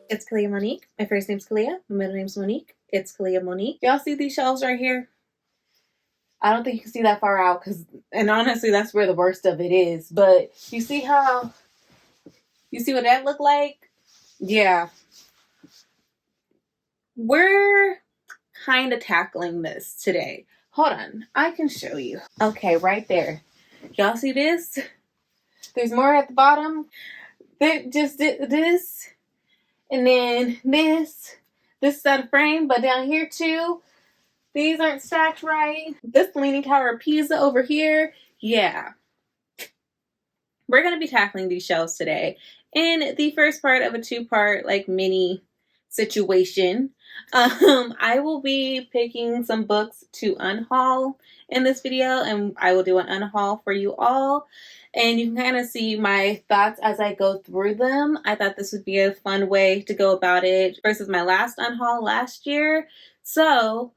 It's Kalia Monique. My first name's Kalia. My middle name's Monique. It's Kalia Monique. Y'all see these shelves right here? I don't think you can see that far out and honestly, that's where the worst of it is. But you see what that look like? Yeah. We're kind of tackling this today. Hold on. I can show you. Okay, right there. Y'all see this? There's more at the bottom. Just this. And then this is out of frame, but down here too, these aren't stacked right. This Leaning Tower of Pisa over here, yeah. We're going to be tackling these shelves today in the first part of a two-part mini situation. I will be picking some books to unhaul in this video, and I will do an unhaul for you all. And you can kind of see my thoughts as I go through them. I thought this would be a fun way to go about it versus my last unhaul last year. So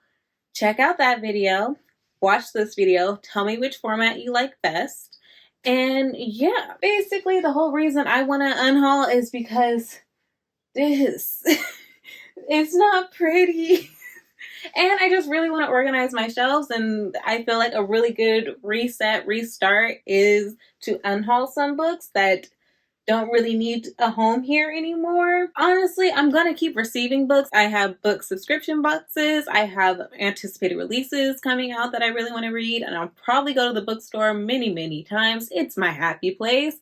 check out that video, watch this video, tell me which format you like best. And yeah, basically the whole reason I want to unhaul is because this, it's not pretty. And I just really want to organize my shelves, and I feel like a really good restart is to unhaul some books that don't really need a home here anymore. Honestly, I'm going to keep receiving books. I have book subscription boxes. I have anticipated releases coming out that I really want to read, and I'll probably go to the bookstore many, many times. It's my happy place.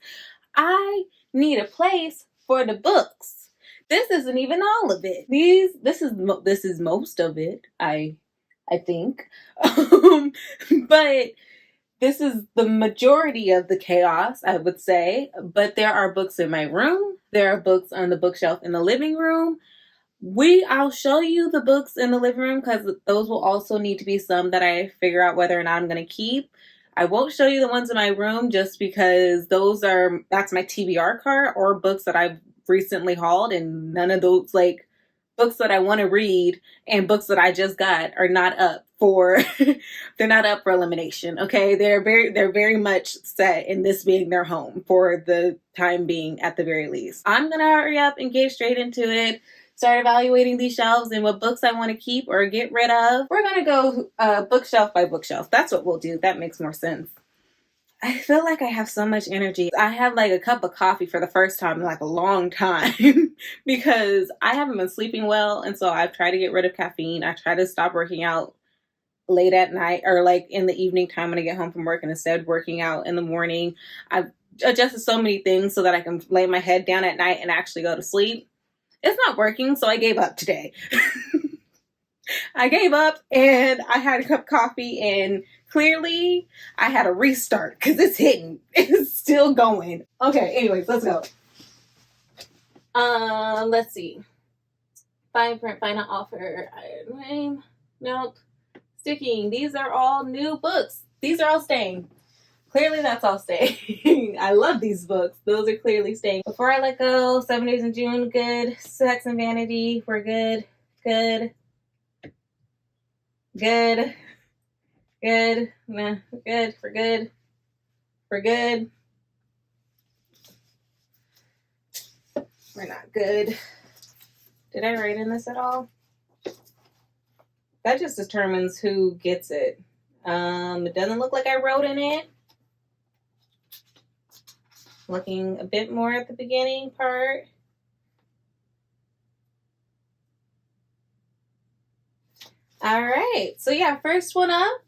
I need a place for the books. This isn't even all of it. This is most of it, I think. But this is the majority of the chaos, I would say. But there are books in my room. There are books on the bookshelf in the living room. I'll show you the books in the living room because those will also need to be some that I figure out whether or not I'm going to keep. I won't show you the ones in my room just because that's my TBR card or books that I've recently hauled, and none of those books that I want to read and books that I just got are not up for they're not up for elimination. Okay, they're very much set in this being their home for the time being at the very least. I'm gonna hurry up and get straight into it, start evaluating these shelves and what books I want to keep or get rid of. We're gonna go bookshelf by bookshelf. That's what we'll do. That makes more sense. I feel like I have so much energy. I have a cup of coffee for the first time in a long time because I haven't been sleeping well. And so I've tried to get rid of caffeine. I try to stop working out late at night or in the evening time when I get home from work, and instead working out in the morning. I've adjusted so many things so that I can lay my head down at night and actually go to sleep. It's not working, so I gave up today. I gave up and I had a cup of coffee, and clearly I had a restart because it's hitting. It's still going. Okay, anyways, let's go. Let's see. Fine print, final offer. Name. Nope. Sticking. These are all new books. These are all staying. Clearly that's all staying. I love these books. Those are clearly staying. Before I Let Go, 7 Days in June, good. Sex and Vanity, we're good. Good. Good. Good. Nah, good. We're good. We're good. We're not good. Did I write in this at all? That just determines who gets it. It doesn't look like I wrote in it. Looking a bit more at the beginning part. All right, so yeah, first one up,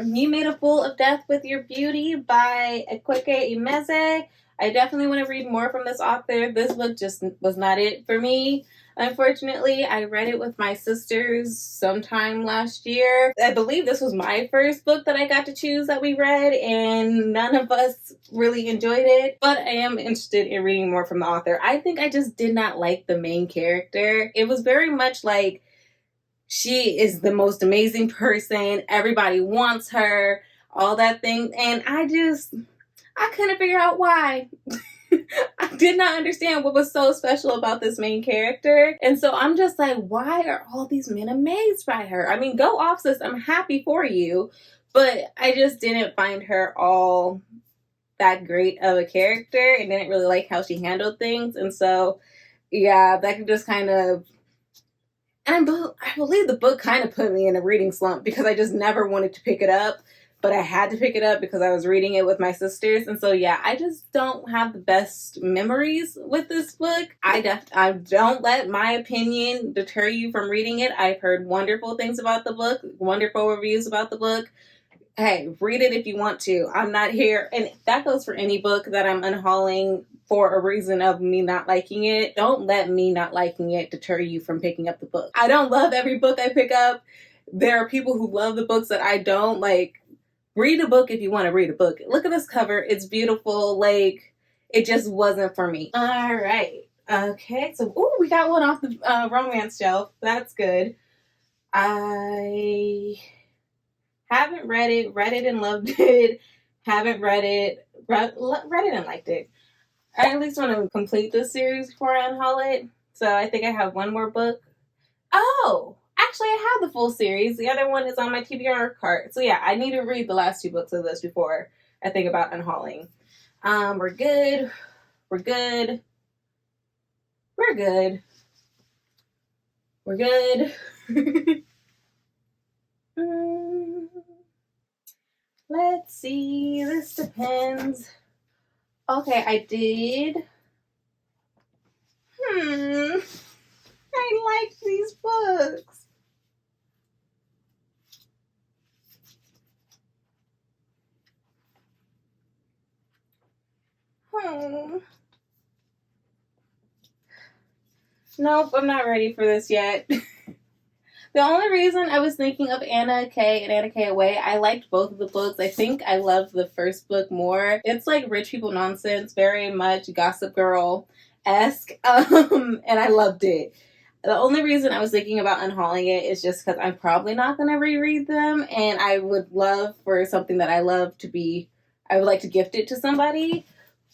You Made a Fool of Death with Your Beauty by Ekweke Imeze. I definitely want to read more from this author. This book just was not it for me. Unfortunately, I read it with my sisters sometime last year. I believe this was my first book that I got to choose that we read, and none of us really enjoyed it. But I am interested in reading more from the author. I think I just did not like the main character. It was very much like she is the most amazing person. Everybody wants her, all that thing. And I couldn't figure out why. I did not understand what was so special about this main character. And so I'm just like, why are all these men amazed by her? I mean, go off, sis. I'm happy for you. But I just didn't find her all that great of a character and didn't really like how she handled things. And so yeah, that could just kind of, and I believe the book kind of put me in a reading slump because I just never wanted to pick it up, but I had to pick it up because I was reading it with my sisters. And so, yeah, I just don't have the best memories with this book. I don't let my opinion deter you from reading it. I've heard wonderful things about the book, wonderful reviews about the book. Hey, read it if you want to. I'm not here. And that goes for any book that I'm unhauling for a reason of me not liking it. Don't let me not liking it deter you from picking up the book. I don't love every book I pick up. There are people who love the books that I don't. Like, read a book if you want to read a book. Look at this cover. It's beautiful. Like, it just wasn't for me. All right. Okay. So, ooh, we got one off the romance shelf. That's good. I haven't read it and loved it. Haven't read it, read it and liked it. I at least want to complete this series before I unhaul it. So I think I have one more book. Oh, actually I have the full series. The other one is on my TBR cart. So yeah, I need to read the last 2 books of this before I think about unhauling. We're good. We're good. We're good. We're good. Let's see. This depends. Okay, I did. I like these books. Nope, I'm not ready for this yet. The only reason I was thinking of Anna K and Anna K Away, I liked both of the books. I think I loved the first book more. It's like rich people nonsense, very much Gossip Girl-esque, and I loved it. The only reason I was thinking about unhauling it is just because I'm probably not going to reread them, and I would love for something that I love to be, I would like to gift it to somebody.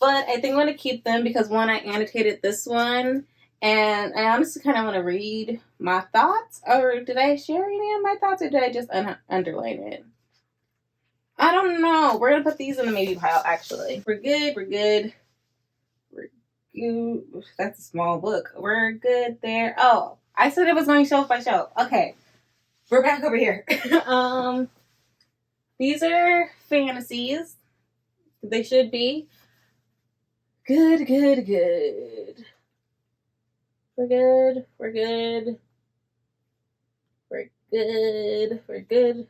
But I think I'm going to keep them because, one, I annotated this one, and I honestly kind of want to read my thoughts. Or did I share any of my thoughts, or did I just underline it? I don't know. We're going to put these in the maybe pile, actually. We're good. We're good. We're good. That's a small book. We're good there. Oh, I said it was going shelf by shelf. Okay. We're back over here. These are fantasies. They should be. Good, good, good. We're good. We're good. We're good. We're good.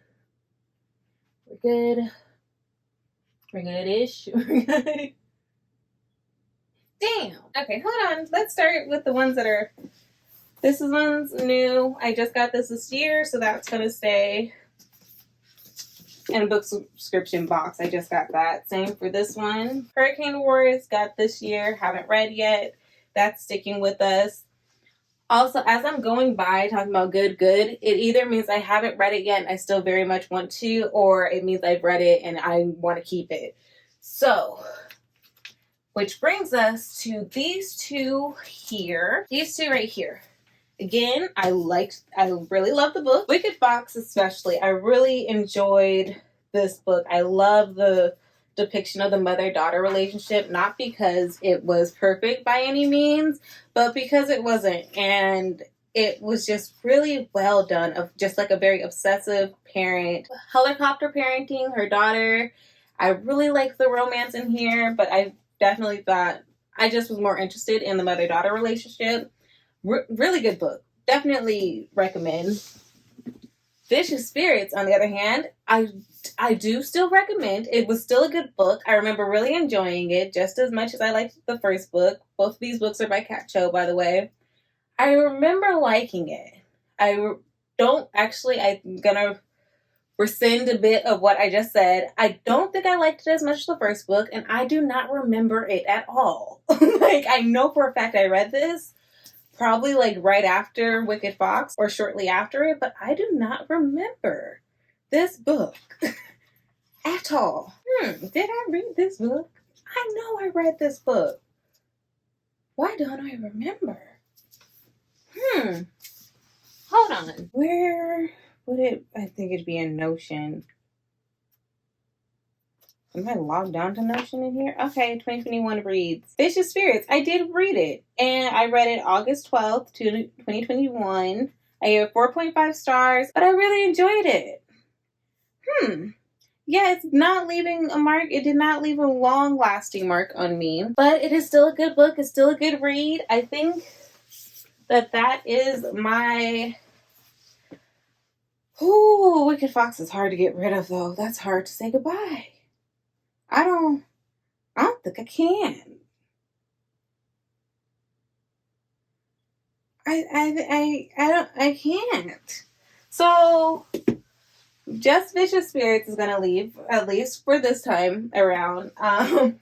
We're good. We're good-ish. We're good. Damn. Okay, hold on. Let's start with the ones that are... This one's new. I just got this year, so that's going to stay in a book subscription box. I just got that. Same for this one. Hurricane Wars got this year. Haven't read yet. That's sticking with us. Also, as I'm going by talking about good, it either means I haven't read it yet and I still very much want to, or it means I've read it and I want to keep it. So, which brings us to these 2 here. These 2 right here. Again, I really love the book. Wicked Fox especially. I really enjoyed this book. I love the depiction of the mother-daughter relationship, not because it was perfect by any means, but because it wasn't. And it was just really well done, of just like a very obsessive parent. Helicopter parenting her daughter. I really like the romance in here, but I definitely thought I just was more interested in the mother-daughter relationship. Really good book. Definitely recommend. Vicious Spirits, on the other hand, I do still recommend. It was still a good book. I remember really enjoying it just as much as I liked the first book. Both of these books are by Kat Cho, by the way. I remember liking it. I'm gonna rescind a bit of what I just said. I don't think I liked it as much as the first book, and I do not remember it at all. Like, I know for a fact I read this probably like right after Wicked Fox or shortly after it, but I do not remember this book at all. Did I read this book? I know I read this book. Why don't I remember? Hold on. Where would it... I think it'd be in Notion. Am I logged on to Notion in here? Okay, 2021 reads. Vicious Spirits. I did read it. And I read it August 12th, 2021. I gave it 4.5 stars, but I really enjoyed it. Yeah, it's not leaving a mark. It did not leave a long-lasting mark on me. But it is still a good book. It's still a good read. I think that is my... Ooh, Wicked Fox is hard to get rid of, though. That's hard to say goodbye. I don't think I can. I can't. So just Vicious Spirits is gonna leave, at least for this time around. And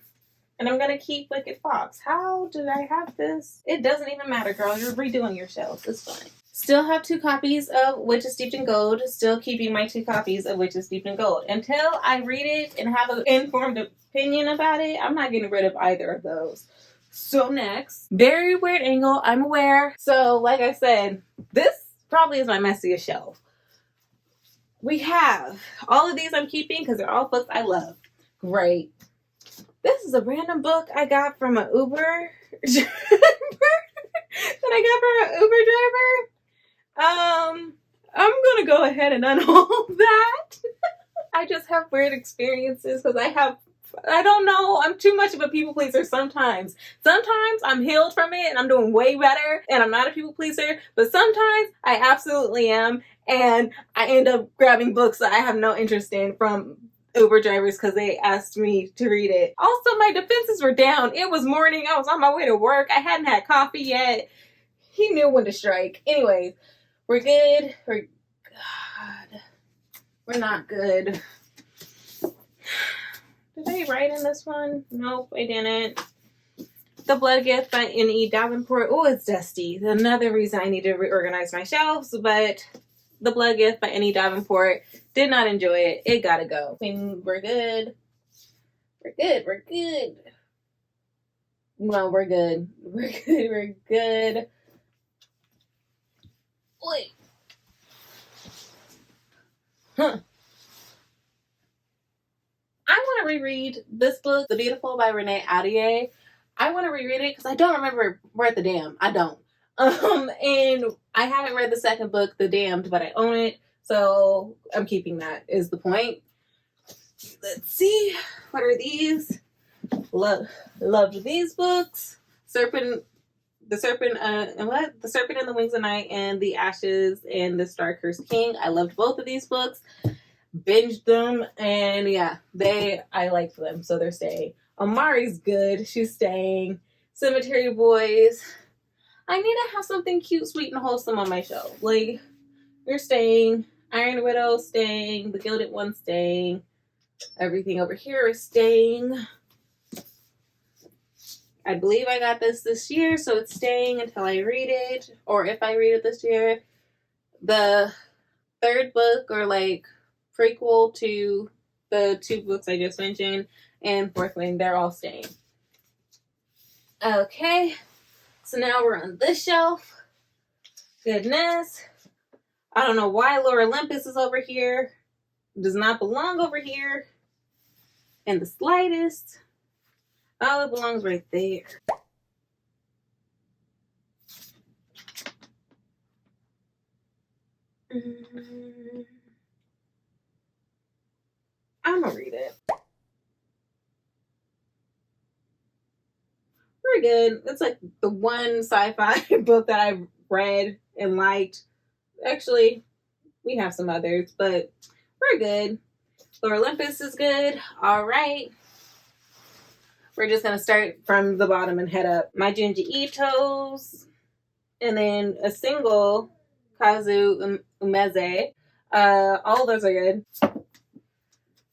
I'm gonna keep Wicked Fox. How did I have this? It doesn't even matter, girl. You're redoing your shelves. It's fine. Still have 2 copies of Witches Steeped in Gold. Still keeping my 2 copies of Witches Steeped in Gold. Until I read it and have an informed opinion about it, I'm not getting rid of either of those. So next, very weird angle, I'm aware. So like I said, this probably is my messiest shelf. We have all of these I'm keeping because they're all books I love. Great. This is a random book I got from an Uber driver. I'm gonna go ahead and unhaul that. I just have weird experiences because I don't know, I'm too much of a people pleaser sometimes. Sometimes I'm healed from it and I'm doing way better and I'm not a people pleaser, but sometimes I absolutely am, and I end up grabbing books that I have no interest in from Uber drivers because they asked me to read it. Also, my defenses were down. It was morning. I was on my way to work. I hadn't had coffee yet. He knew when to strike. Anyways, we're good. We're not good. Did I write in this one? Nope, I didn't. The Blood Gift by N.E. Davenport. Oh, it's dusty. Another reason I need to reorganize my shelves, but The Blood Gift by N.E. Davenport. Did not enjoy it. It gotta go. I mean, we're good. We're good. No, we're good. We're good. Wait. Huh. I want to reread this book, The Beautiful by Renee Ahdieh. I want to reread it because I don't remember Read the Dam. I don't. And I haven't read the second book, The Damned, but I own it. So I'm keeping that is the point. Let's see. What are these? Loved these books. The Serpent and the Wings of Night and The Ashes and The Star Cursed King. I loved both of these books. Binged them, and yeah, I liked them, so they're staying. Amari's good. She's staying. Cemetery Boys. I need to have something cute, sweet, and wholesome on my shelf. Like, you're staying. Iron Widow staying. The Gilded One staying. Everything over here is staying. I believe I got this year, so it's staying until I read it. Or if I read it this year. The third book, or like prequel to the 2 books I just mentioned, and fourth one, they're all staying. Okay, so now we're on this shelf. Goodness. I don't know why Lore Olympus is over here. It does not belong over here in the slightest. Oh, it belongs right there. I'm gonna read it. We're good. It's like the one sci-fi book that I've read and liked. Actually, we have some others, but we're good. Lore Olympus is good. All right. We're just going to start from the bottom and head up. My Junji Ito's, and then a single, Kazu Umeze. All those are good.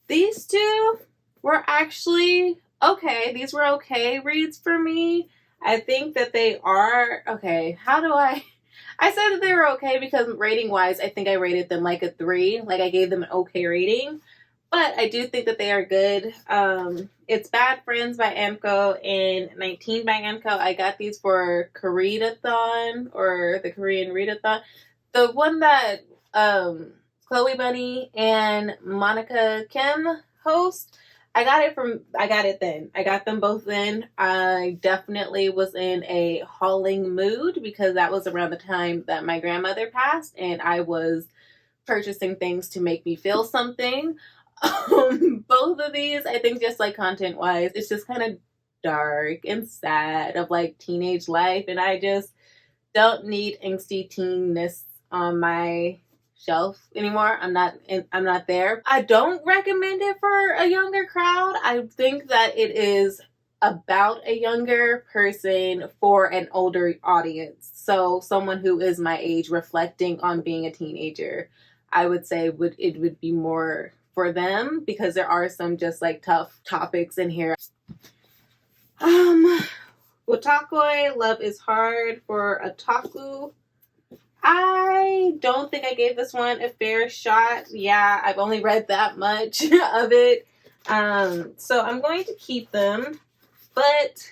These 2 were actually okay. These were okay reads for me. I think that they are okay. I said that they were okay because rating wise, I think I rated them like a 3. Like I gave them an okay rating, but I do think that they are good. It's Bad Friends by Amco and 19 by Amco. I got these for Koreadathon, or the Korean Readathon. The one that Chloe Bunny and Monica Kim host. I got it then. I got them both then. I definitely was in a hauling mood because that was around the time that my grandmother passed and I was purchasing things to make me feel something. Both of these, I think, just like content wise, it's just kind of dark and sad of like teenage life, and I just don't need angsty teenness on my shelf anymore. I'm not there. I don't recommend it for a younger crowd. I think that it is about a younger person for an older audience. So someone who is my age reflecting on being a teenager, I would say it would be more for them because there are some just like tough topics in here. Otakoi, Love is Hard for Otaku. I don't think I gave this one a fair shot. Yeah, I've only read that much of it. So I'm going to keep them. But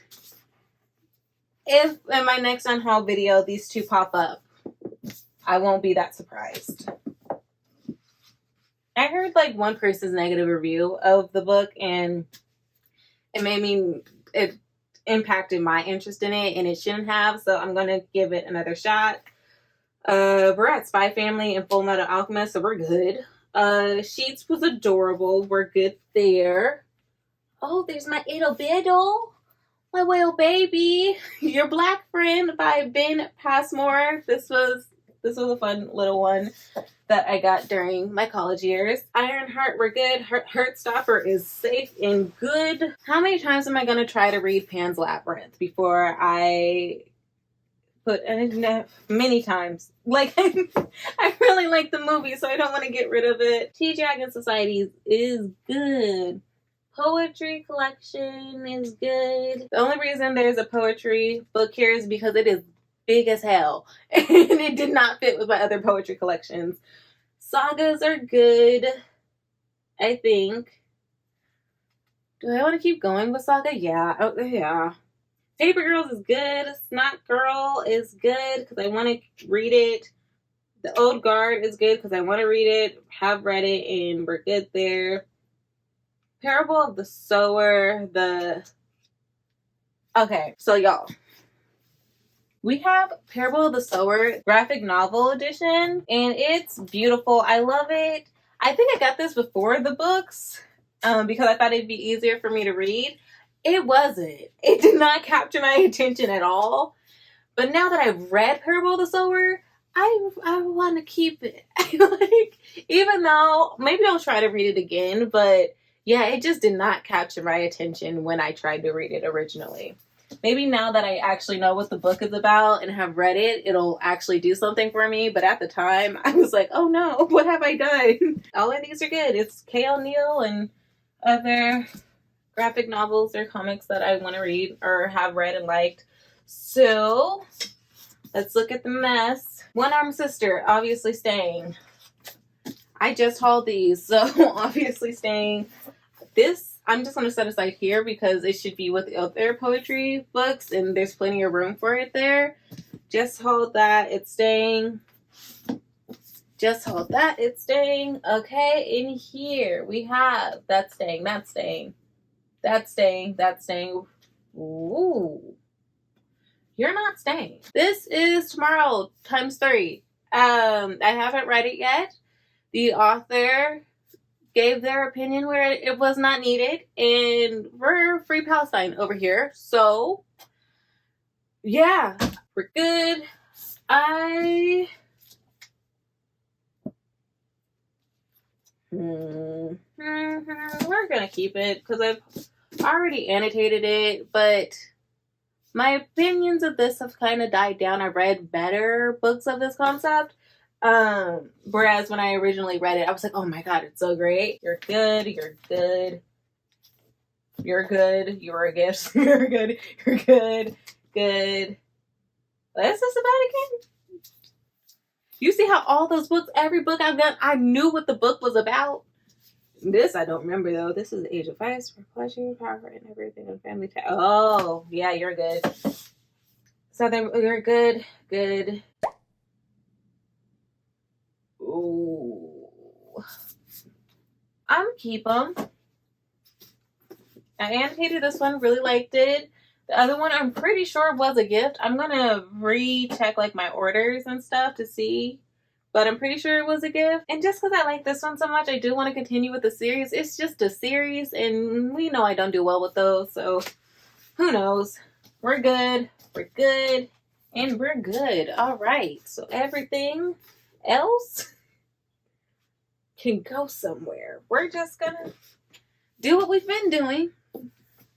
if in my next Unhaul video these two pop up, I won't be that surprised. I heard like one person's negative review of the book and it impacted my interest in it and it shouldn't have, so I'm going to give it another shot. We're at Spy Family and Full Metal Alchemist, so we're good. Sheets was adorable. We're good there. Oh, there's my little biddle. My whale baby. Your Black Friend by Ben Passmore. This was a fun little one that I got during my college years. Ironheart, we're good. Heartstopper is safe and good. How many times am I going to try to read Pan's Labyrinth before I put many times? Like, I really like the movie, so I don't want to get rid of it. Tea Dragon Society is good. Poetry collection is good. The only reason there's a poetry book here is because it is big as hell and it did not fit with my other poetry collections. Sagas are good, I think. Do I want to keep going with Saga? Yeah. Oh, yeah. Paper Girls is good. Snot Girl is good because I want to read it. The Old Guard is good because I want to read it. Have read it and we're good there. Parable of the Sower. Okay, so y'all. We have Parable of the Sower graphic novel edition, and it's beautiful. I love it. I think I got this before the books because I thought it'd be easier for me to read. It wasn't. It did not capture my attention at all. But now that I've read Parable of the Sower, I want to keep it. Like, even though maybe I'll try to read it again, but yeah, it just did not capture my attention when I tried to read it originally. Maybe now that I actually know what the book is about and have read it, it'll actually do something for me. But at the time, I was like, oh no, what have I done? All of these are good. It's Kay O'Neill and other graphic novels or comics that I want to read or have read and liked. So let's look at the mess. One Armed Sister, obviously staying. I just hauled these, so obviously staying. This I'm just going to set aside here because it should be with the other poetry books and there's plenty of room for it there. Just hold that, it's staying. Just hold that, it's staying. Okay, in here we have that's staying, that's staying. That's staying, that's staying. Ooh. You're not staying. This is Tomorrow ×3. I haven't read it yet. The author gave their opinion where it was not needed, and we're Free Palestine over here. So, yeah, we're good. We're gonna keep it because I've already annotated it, but my opinions of this have kind of died down. I read better books of this concept. Whereas when I originally read it, I was like, oh my god, it's so great. You're good, you're good. You're good, you're a gift. You're good, you're good, good. What is this about again? You see how all those books, every book I've done, I knew what the book was about. This I don't remember though. This is the Age of Ice for pleasure, power, and everything in family time. Oh, yeah, you're good. So then you're good, good. Ooh. I'm keep them. I annotated this one, really liked it. The other one, I'm pretty sure was a gift. I'm gonna recheck like my orders and stuff to see, but I'm pretty sure it was a gift. And just because I like this one so much, I do want to continue with the series. It's just a series, and we know I don't do well with those, so who knows? We're good. We're good. And we're good. All right. So everything else can go somewhere. We're just gonna do what we've been doing.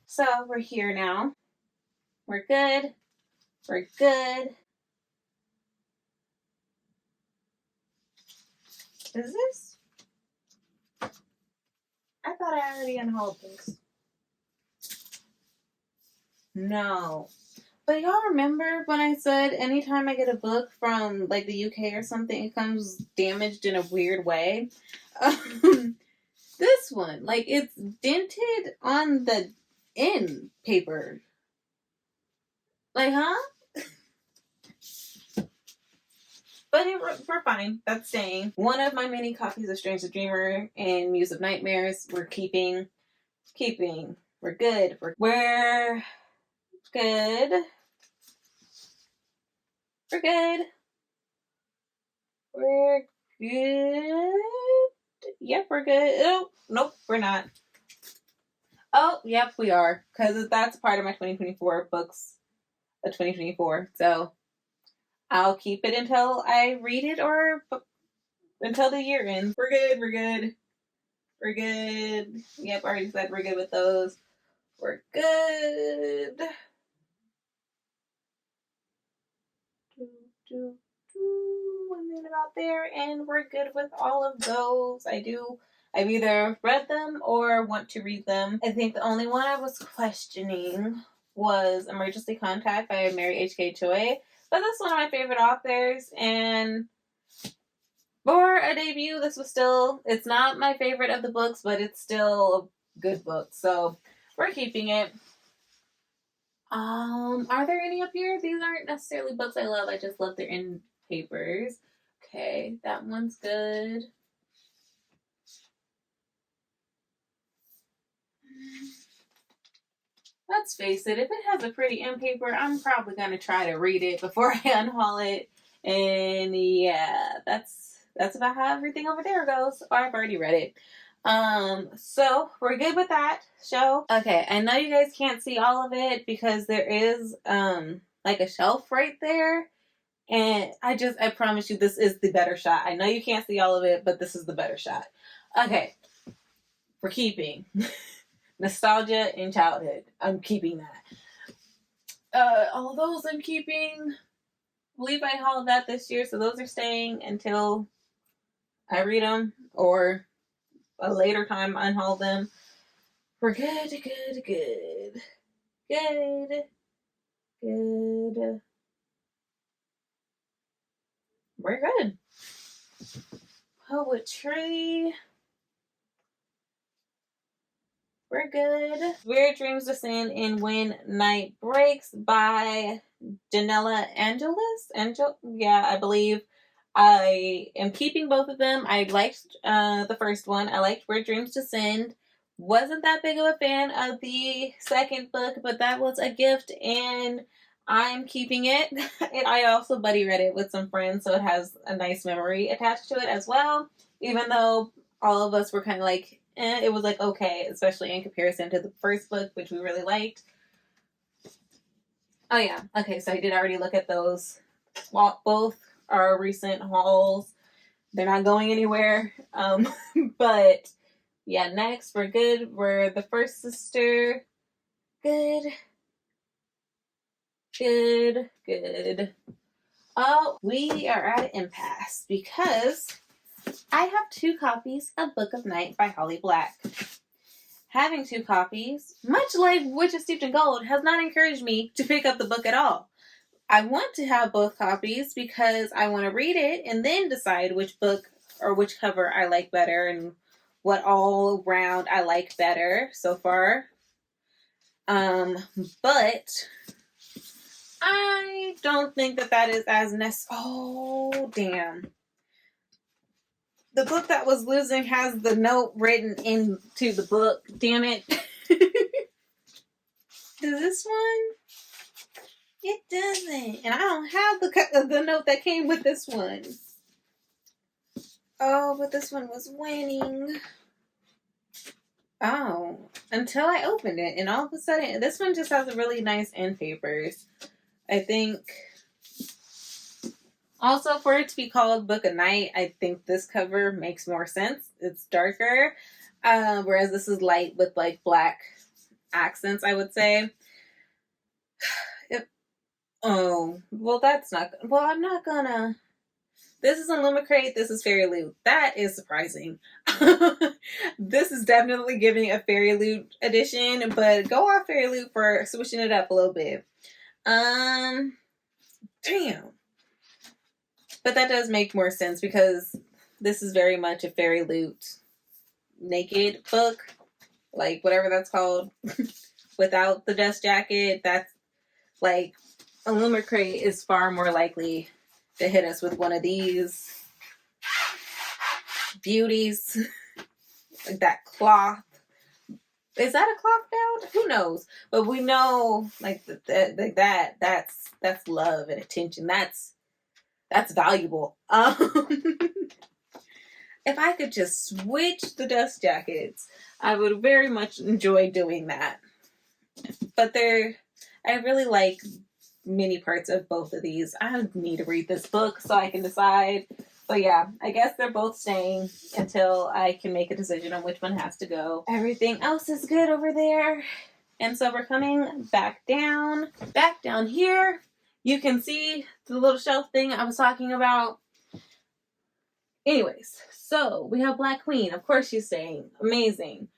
So we're here now. We're good. We're good. Is this? I thought I already unhauled this. No. But y'all remember when I said anytime I get a book from like the UK or something, it comes damaged in a weird way? This one, like it's dented on the end paper. Like, huh? But we're fine. That's staying. One of my many copies of Strange the Dreamer and Muse of Nightmares, we're keeping. We're good. We're good. We're good. We're good. Yep, we're good. Oh, nope, we're not. Oh, yep, we are. Because that's part of my 2024 books of 2024. So I'll keep it until I read it or until the year ends. We're good. We're good. We're good. Yep, I already said we're good with those. We're good. And then about there, and we're good with all of those. I've either read them or want to read them. I think the only one I was questioning was Emergency Contact by Mary H.K. Choi. But that's one of my favorite authors, and for a debut, this was still, it's not my favorite of the books, but it's still a good book. So we're keeping it. Are there any up here? These aren't necessarily books I love. I just love their end papers. Okay, that one's good. Let's face it, if it has a pretty end paper, I'm probably gonna try to read it before I unhaul it. And yeah, that's about how everything over there goes. Or I've already read it. So we're good with that show. Okay, I know you guys can't see all of it because there is like a shelf right there. And I promise you this is the better shot. I know you can't see all of it, but this is the better shot. Okay. We're keeping nostalgia in childhood. I'm keeping that. All of those I'm keeping. I believe I hauled that this year, so those are staying until I read them or a later time unhaul them. We're good. We're good. Poetry. We're good. Weird Dreams Descend in When Night Breaks by Janella Angelis. Yeah, I believe. I am keeping both of them. I liked the first one. I liked Weird Dreams Descend. Wasn't that big of a fan of the second book, but that was a gift and I'm keeping it. And I also buddy read it with some friends, so it has a nice memory attached to it as well. Even though all of us were kind of like, it was like okay, especially in comparison to the first book, which we really liked. Oh yeah, okay, so I did already look at those. Well, both are recent hauls. They're not going anywhere. But yeah, next we're good. We're The First Sister. Good. Oh, we are at an impasse because I have 2 copies of Book of Night by Holly Black. Having 2 copies, much like Witches Steeped in Gold, has not encouraged me to pick up the book at all. I want to have both copies because I want to read it and then decide which book or which cover I like better and what all around I like better so far. But I don't think that is as necessary. Oh, damn. The book that was losing has the note written into the book. Damn it. Does this one? It doesn't. And I don't have the note that came with this one. Oh, but this one was winning. Oh, until I opened it. And all of a sudden, this one just has a really nice end papers. I think... Also, for it to be called Book of Night, I think this cover makes more sense. It's darker, whereas this is light with like black accents, I would say. Oh, well, that's not... Well, I'm not gonna... This is Illumicrate, this is Fairy Loot. That is surprising. This is definitely giving a Fairy Loot edition, but go off Fairy Loot for switching it up a little bit. Damn. But that does make more sense because this is very much a Fairy Loot naked book. Like, whatever that's called. Without the dust jacket, that's like... Illumicrate is far more likely to hit us with one of these beauties. Like that cloth. Is that a cloth gown? Who knows? But we know like that's love and attention. That's valuable. If I could just switch the dust jackets, I would very much enjoy doing that. But I really like many parts of both of these. I need to read this book so I can decide. But yeah, I guess they're both staying until I can make a decision on which one has to go. Everything else is good over there. And so we're coming back down. Back down here, you can see the little shelf thing I was talking about. Anyways, so we have Black Queen. Of course she's staying. Amazing.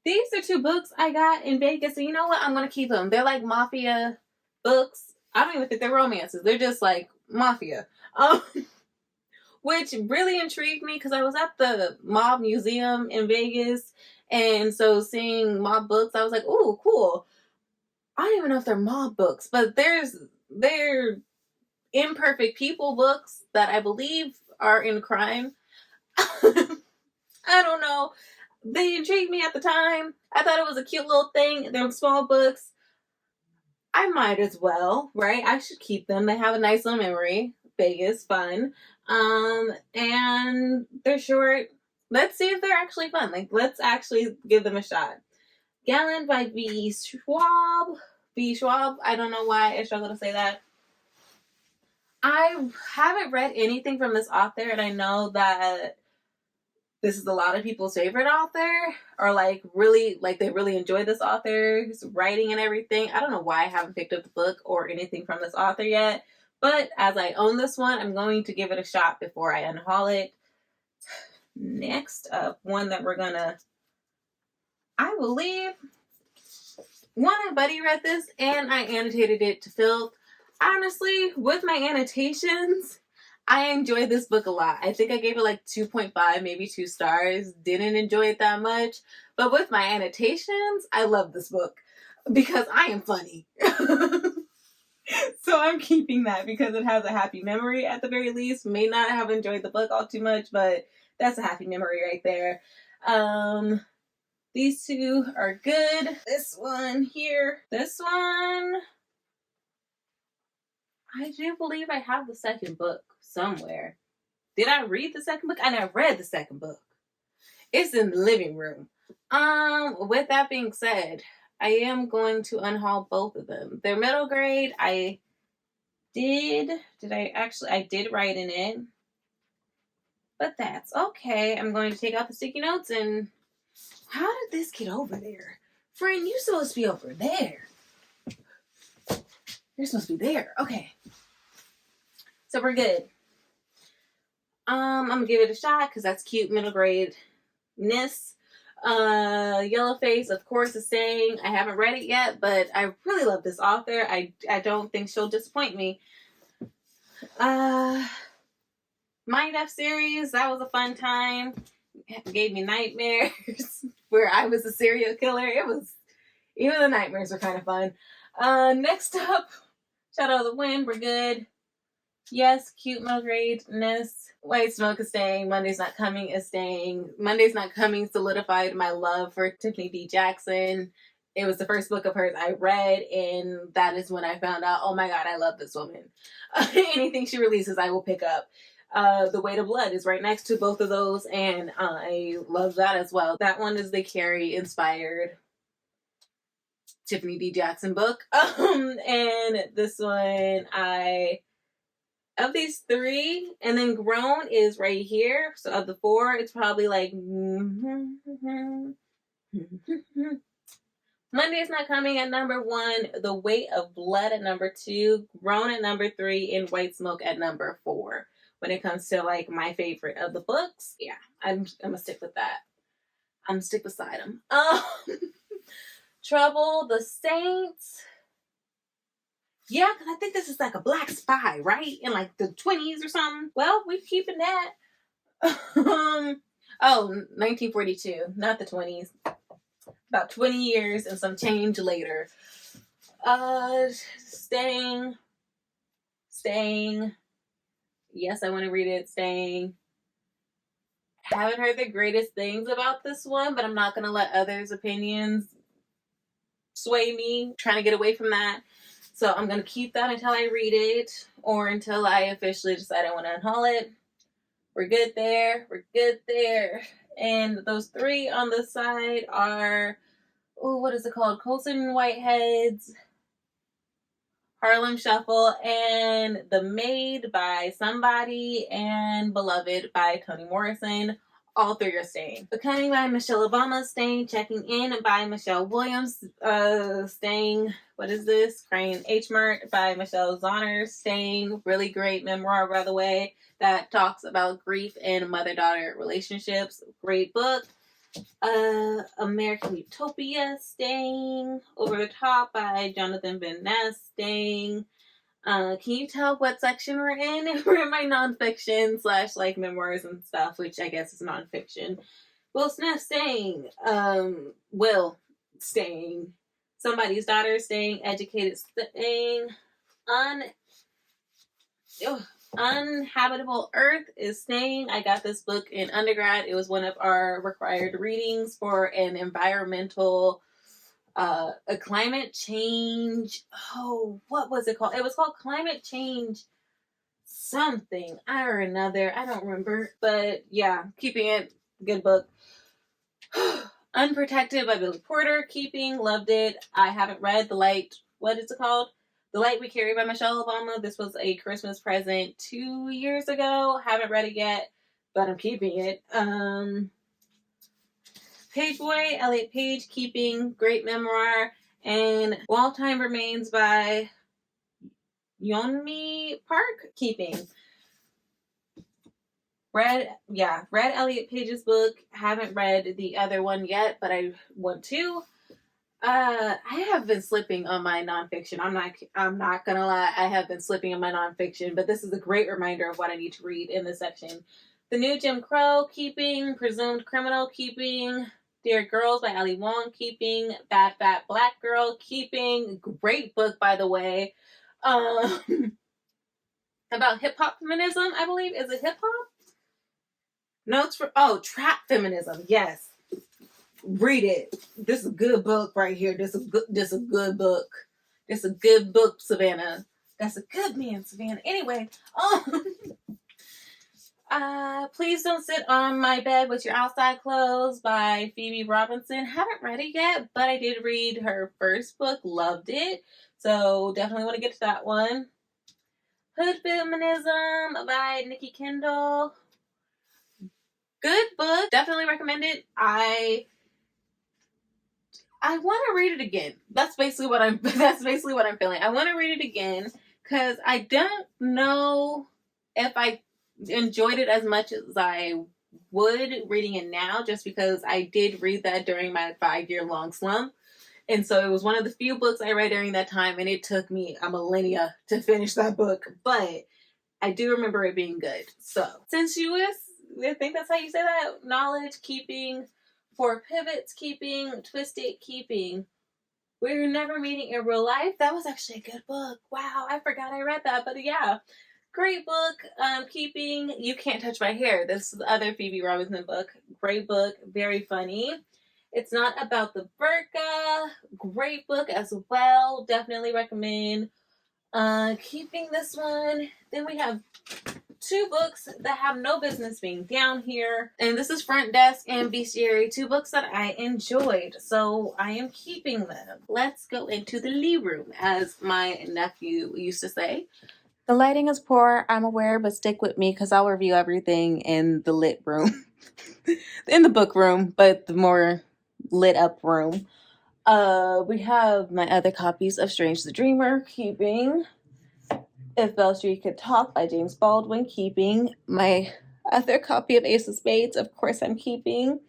These are 2 books I got in Vegas, and you know what? I'm going to keep them. They're like mafia books. I don't even think they're romances. They're just like mafia. Which really intrigued me because I was at the Mob Museum in Vegas, and so seeing mob books, I was like, "Ooh, cool." I don't even know if they're mob books, but they're imperfect people books that I believe are in crime. I don't know. They intrigued me at the time. I thought it was a cute little thing. They're small books. I might as well, right? I should keep them. They have a nice little memory. Vegas, fun. And they're short. Let's see if they're actually fun. Like, let's actually give them a shot. Gallant by V. Schwab. V. Schwab. I don't know why I struggle to say that. I haven't read anything from this author, and I know that this is a lot of people's favorite author, or like really, like they really enjoy this author's writing and everything. I don't know why I haven't picked up the book or anything from this author yet, but as I own this one, I'm going to give it a shot before I unhaul it. Next up, one that we're gonna, I believe, my buddy read this and I annotated it to filth. Honestly, with my annotations, I enjoyed this book a lot. I think I gave it like 2.5, maybe 2 stars. Didn't enjoy it that much. But with my annotations, I love this book because I am funny. So I'm keeping that because it has a happy memory at the very least. May not have enjoyed the book all too much, but that's a happy memory right there. These 2 are good. This one here. This one, I do believe I have the second book somewhere. Did I read the second book? I never read the second book. It's in the living room. With that being said, I am going to unhaul both of them. They're middle grade. I did write in it. But that's okay. I'm going to take out the sticky notes and... How did this get over there? Friend, you're supposed to be over there. You're supposed to be there. Okay. So we're good. I'm going to give it a shot because that's cute middle grade-ness. Yellowface, of course, is staying. I haven't read it yet, but I really love this author. I don't think she'll disappoint me. Mind F series, that was a fun time. It gave me nightmares where I was a serial killer. Even the nightmares were kind of fun. Next up, Shadow of the Wind, we're good. Yes, cute middle grade-ness. White Smoke is staying. Monday's Not Coming is staying. Monday's Not Coming solidified my love for Tiffany D. Jackson. It was the first book of hers I read, and that is when I found out, oh my god, I love this woman. Anything she releases, I will pick up. The Weight of Blood is right next to both of those, and I love that as well. That one is the Carrie inspired Tiffany D. Jackson book. And this one, of these three, and then Grown is right here. So of the four, it's probably like Monday's Not Coming at number 1, The Weight of Blood at number 2, Grown at number 3, and White Smoke at number 4. When it comes to like my favorite of the books, yeah, I'm gonna stick with that. I'm gonna stick beside them. Trouble the Saints. Yeah, because I think this is like a black spy, right? In like the 20s or something. Well, we're keeping that. 1942, not the 20s. About 20 years and some change later. Staying. Yes, I want to read it. Staying. Haven't heard the greatest things about this one, but I'm not going to let others' opinions sway me. Trying to get away from that. So I'm going to keep that until I read it, or until I officially decide I want to unhaul it. We're good there. And those three on the side are, what is it called? Colson Whitehead's Harlem Shuffle, and The Maid by Somebody, and Beloved by Toni Morrison. All three are staying. Becoming by Michelle Obama, staying. Checking In by Michelle Williams, staying. What is this? Crying H Mart by Michelle Zauner, staying. Really great memoir, by the way, that talks about grief and mother-daughter relationships. Great book. American Utopia, staying. Over the Top by Jonathan Van Ness, staying. Can you tell what section we're in? We're in my nonfiction / like memoirs and stuff, which I guess is nonfiction. Will Smith, staying. Will, staying. Somebody's Daughter, staying. Educated, staying. Unhabitable Earth is staying. I got this book in undergrad. It was one of our required readings for an environmental a climate change. Oh, what was it called? It was called Climate Change something or another. I don't remember. But yeah, keeping it. Good book. Unprotected by Billy Porter. Keeping. Loved it. I haven't read The Light. What is it called? The Light We Carry by Michelle Obama. This was a Christmas present 2 years ago. Haven't read it yet, but I'm keeping it. Page Boy, Elliot Page, keeping. Great memoir. And While Time Remains by Yeonmi Park, keeping. Read Elliot Page's book. Haven't read the other one yet, but I want to. I have been slipping on my nonfiction. I'm not gonna lie. I have been slipping on my nonfiction, but this is a great reminder of what I need to read in this section. The New Jim Crow, keeping. Presumed Criminal, keeping. Dear Girls by Ali Wong, keeping. Bad Fat Black Girl, keeping. Great book, by the way. About hip hop feminism, I believe. Is it hip hop? Notes for trap feminism. Yes, read it. This is a good book right here. This is a good book. This is a good book, Savannah. That's a good man, Savannah. Anyway, Please Don't Sit on My Bed with Your Outside Clothes by Phoebe Robinson. Haven't read it yet, but I did read her first book. Loved it. So definitely want to get to that one. Hood Feminism by Nikki Kendall. Good book. Definitely recommend it. I want to read it again. That's basically what I'm feeling. I want to read it again because I don't know if I enjoyed it as much as I would reading it now, just because I did read that during my 5-year-long slump. And so it was one of the few books I read during that time, and it took me a millennia to finish that book. But I do remember it being good. So, sensuous, I think that's how you say that. Knowledge, keeping. For Pivots, keeping. Twisted, keeping. We're Never Meeting in Real Life. That was actually a good book. Wow, I forgot I read that. But yeah, great book. Keeping. You Can't Touch My Hair. This is the other Phoebe Robinson book. Great book. Very funny. It's Not About the Burqa. Great book as well. Definitely recommend keeping this one. Then we have two books that have no business being down here. And this is Front Desk and Bestiary, two books that I enjoyed. So I am keeping them. Let's go into the Lee room, as my nephew used to say. The lighting is poor, I'm aware, but stick with me because I'll review everything in the lit room. In the book room, but the more lit up room. We have my other copies of Strange the Dreamer, keeping. If Bell Street Could Talk by James Baldwin, keeping. My other copy of Ace of Spades, of course I'm keeping.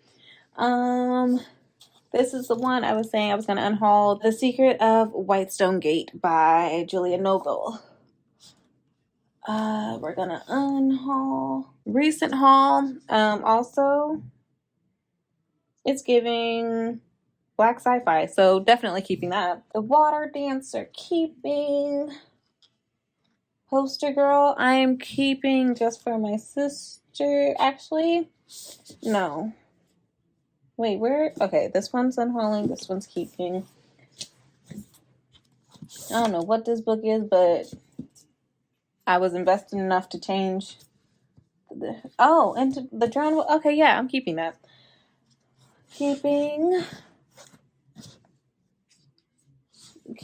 This is the one I was saying I was going to unhaul. The Secret of Whitestone Gate by Julia Noble. We're gonna unhaul. Recent haul. Also, it's giving black sci-fi, so definitely keeping that. The Water Dancer, keeping. Poster Girl, I'm keeping just for my sister. Actually, no. Wait, where? Okay, this one's unhauling. This one's keeping. I don't know what this book is, but I was invested enough to change. Into the drone. Okay, yeah, I'm keeping that. Keeping.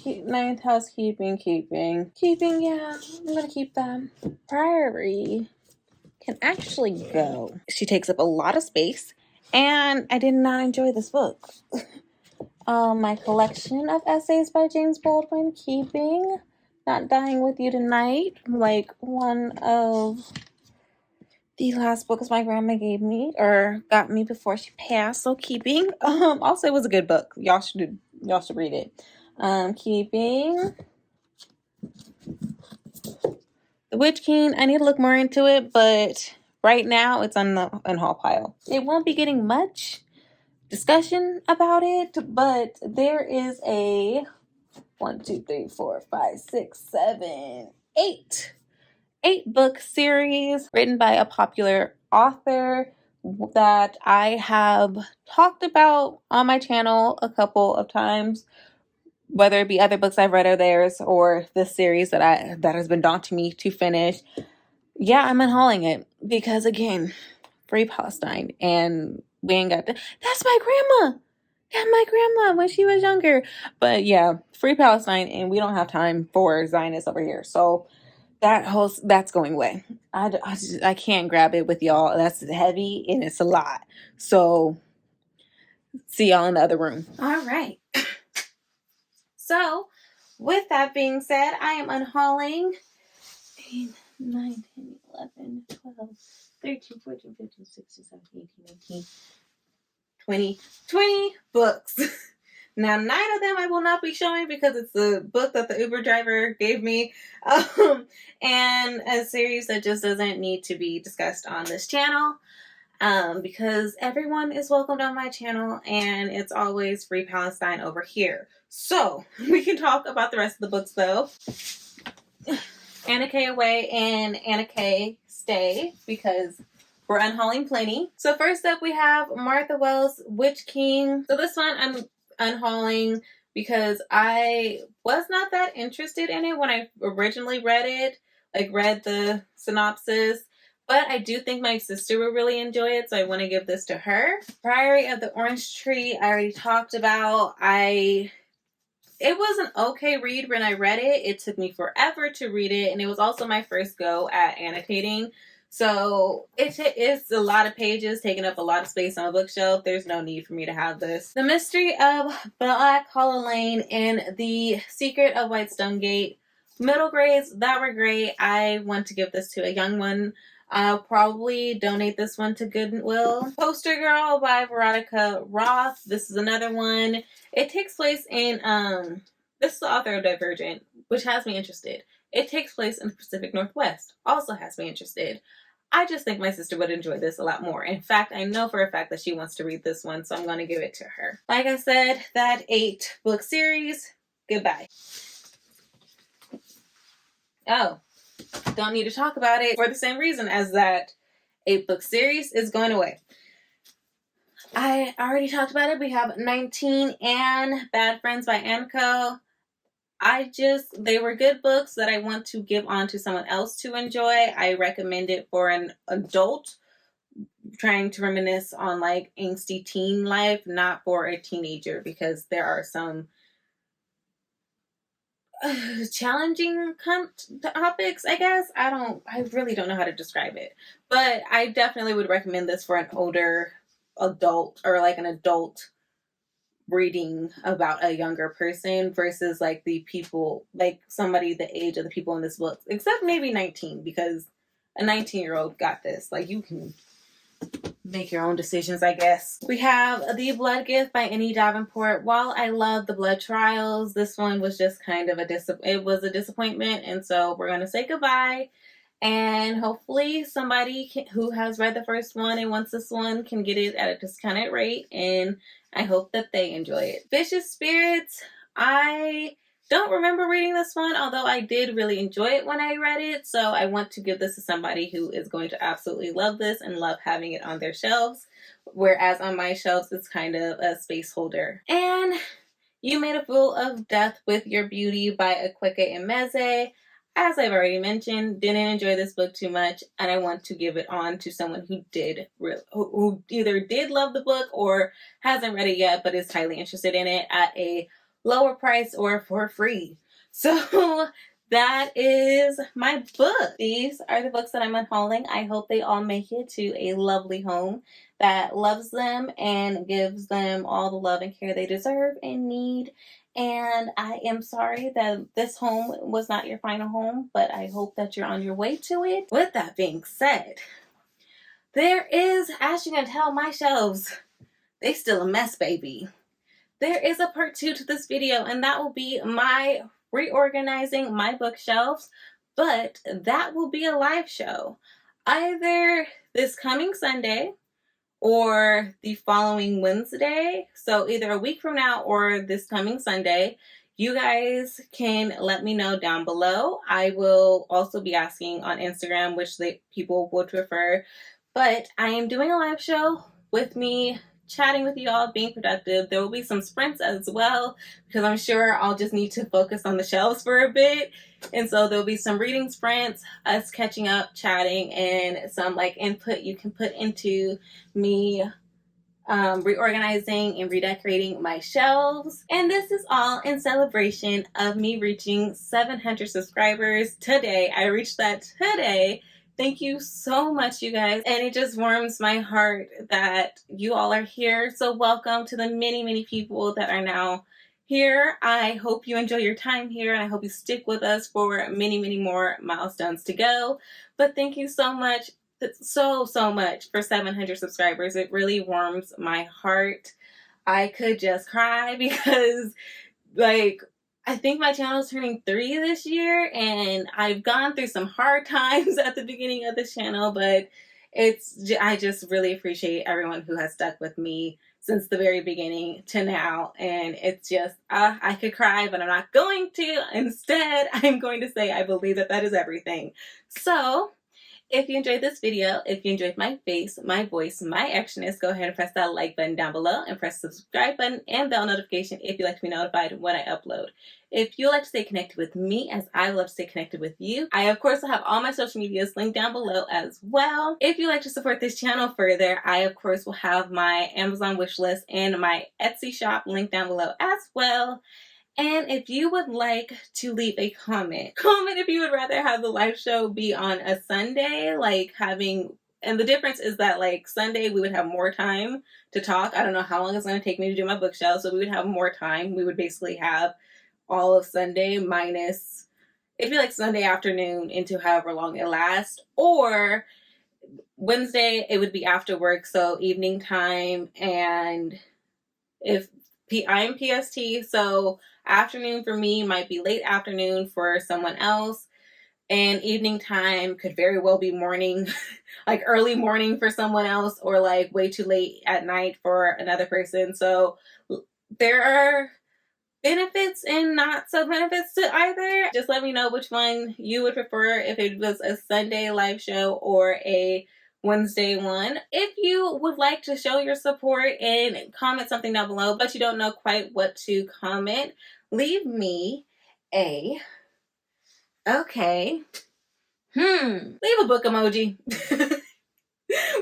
Ninth house, keeping. Yeah, I'm gonna keep that. Priory can actually go. She takes up a lot of space, and I did not enjoy this book. My collection of essays by James Baldwin, keeping. Not Dying With You Tonight, like one of the last books my grandma gave me or got me before she passed, so keeping. Also, it was a good book. Y'all should read it. Keeping. The Witch King, I need to look more into it, but right now it's on the unhaul pile. It won't be getting much discussion about it, but there is a 1, 2, 3, 4, 5, 6, 7, 8 book series written by a popular author that I have talked about on my channel a couple of times, whether it be other books I've read of theirs or this series that has been daunting me to finish. Yeah, I'm unhauling it because, again, Free Palestine, and we ain't got that's my grandma. That's my grandma when she was younger. But yeah, Free Palestine, and we don't have time for Zionists over here. So that's going away. I can't grab it with y'all. That's heavy and it's a lot. So see y'all in the other room. All right. So with that being said, I am unhauling 8, 9, 10, 11, 12, 13, 14, 15, 16, 17, 18, 19, 20 books. Now, 9 of them I will not be showing because it's the book that the Uber driver gave me, and a series that just doesn't need to be discussed on this channel, because everyone is welcomed on my channel, and it's always Free Palestine over here. So, we can talk about the rest of the books, though. Anna K away and Anna K stay, because we're unhauling plenty. So first up we have Martha Wells' Witch King. So this one I'm unhauling because I was not that interested in it when I originally read it, read the synopsis, but I do think my sister would really enjoy it, so I want to give this to her. Priory of the Orange Tree, I already talked about. It was an okay read when I read it. It took me forever to read it, and it was also my first go at annotating. So it's a lot of pages, taking up a lot of space on a bookshelf. There's no need for me to have this. The Mystery of Black Hollow Lane and The Secret of Whitestone Gate. Middle grades, that were great. I want to give this to a young one. I'll probably donate this one to Goodwill. Poster Girl by Veronica Roth. This is another one. It takes place in, this is the author of Divergent, which has me interested. It takes place in the Pacific Northwest. Also has me interested. I just think my sister would enjoy this a lot more. In fact, I know for a fact that she wants to read this one, so I'm going to give it to her. Like I said, that 8 book series, goodbye. Oh, don't need to talk about it for the same reason as that 8 book series is going away. I already talked about it. We have 19 and Bad Friends by Anko. They were good books that I want to give on to someone else to enjoy. I recommend it for an adult trying to reminisce on like angsty teen life, not for a teenager, because there are some challenging topics, I guess. I really don't know how to describe it, but I definitely would recommend this for an older adult, or like an adult reading about a younger person versus like the people, like somebody the age of the people in this book, except maybe 19, because a 19-year-old got this. Like, you can make your own decisions, I guess. We have The Blood Gift by Annie Davenport. While I love the blood trials, this one was just kind of a disappointment, and so we're going to say goodbye. And hopefully somebody who has read the first one and wants this one can get it at a discounted rate, and I hope that they enjoy it. Vicious Spirits, I don't remember reading this one, although I did really enjoy it when I read it, so I want to give this to somebody who is going to absolutely love this and love having it on their shelves, whereas on my shelves it's kind of a space holder. And You Made a Fool of Death with Your Beauty by Akweke Emeze. As I've already mentioned, didn't enjoy this book too much, and I want to give it on to someone who either did love the book or hasn't read it yet but is highly interested in it at a lower price or for free. So that is my book. These are the books that I'm unhauling. I hope they all make it to a lovely home that loves them and gives them all the love and care they deserve and need. And I am sorry that this home was not your final home, but I hope that you're on your way to it. With that being said, there is, as you can tell, my shelves, they still a mess, baby. There is a part 2 to this video, and that will be my reorganizing my bookshelves, but that will be a live show. Either this coming Sunday or the following Wednesday. So either a week from now or this coming Sunday. You guys can let me know down below. I will also be asking on Instagram which people would prefer. But I am doing a live show with me chatting with you all, being productive. There will be some sprints as well, because I'm sure I'll just need to focus on the shelves for a bit. And so there'll be some reading sprints, us catching up, chatting, and some like input you can put into me reorganizing and redecorating my shelves. And this is all in celebration of me reaching 700 subscribers today. I reached that today. Thank you so much, you guys. And it just warms my heart that you all are here. So welcome to the many, many people that are now here. I hope you enjoy your time here, and I hope you stick with us for many, many more milestones to go. But thank you so much, so much for 700 subscribers. It really warms my heart. I could just cry because, like, I think my channel is turning 3 this year, and I've gone through some hard times at the beginning of the channel, but I just really appreciate everyone who has stuck with me since the very beginning to now. And it's just, I could cry, but I'm not going to. Instead, I'm going to say I believe that is everything. So if you enjoyed this video, if you enjoyed my face, my voice, my actionness, go ahead and press that like button down below, and press the subscribe button and bell notification if you'd like to be notified when I upload. If you'd like to stay connected with me, as I love to stay connected with you, I of course will have all my social medias linked down below as well. If you'd like to support this channel further, I of course will have my Amazon wishlist and my Etsy shop linked down below as well. And if you would like to leave a comment if you would rather have the live show be on a Sunday, and the difference is that like Sunday we would have more time to talk. I don't know how long it's going to take me to do my bookshelf, so we would have more time. We would basically have all of Sunday minus, it'd be like Sunday afternoon into however long it lasts, or Wednesday it would be after work, so evening time. And if I'm PST, so afternoon for me might be late afternoon for someone else, and evening time could very well be morning, like early morning for someone else, or like way too late at night for another person. So there are benefits and not so benefits to either. Just let me know which one you would prefer, if it was a Sunday live show or a Wednesday one. If you would like to show your support and comment something down below, but you don't know quite what to comment, leave me a leave a book emoji.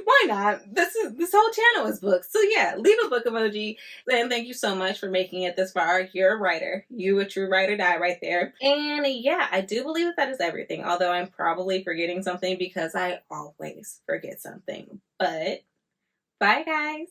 Why not? This whole channel is books. So yeah, leave a book emoji. And thank you so much for making it this far. You're a writer. You a true writer die right there. And yeah, I do believe that is everything. Although I'm probably forgetting something because I always forget something. But bye guys.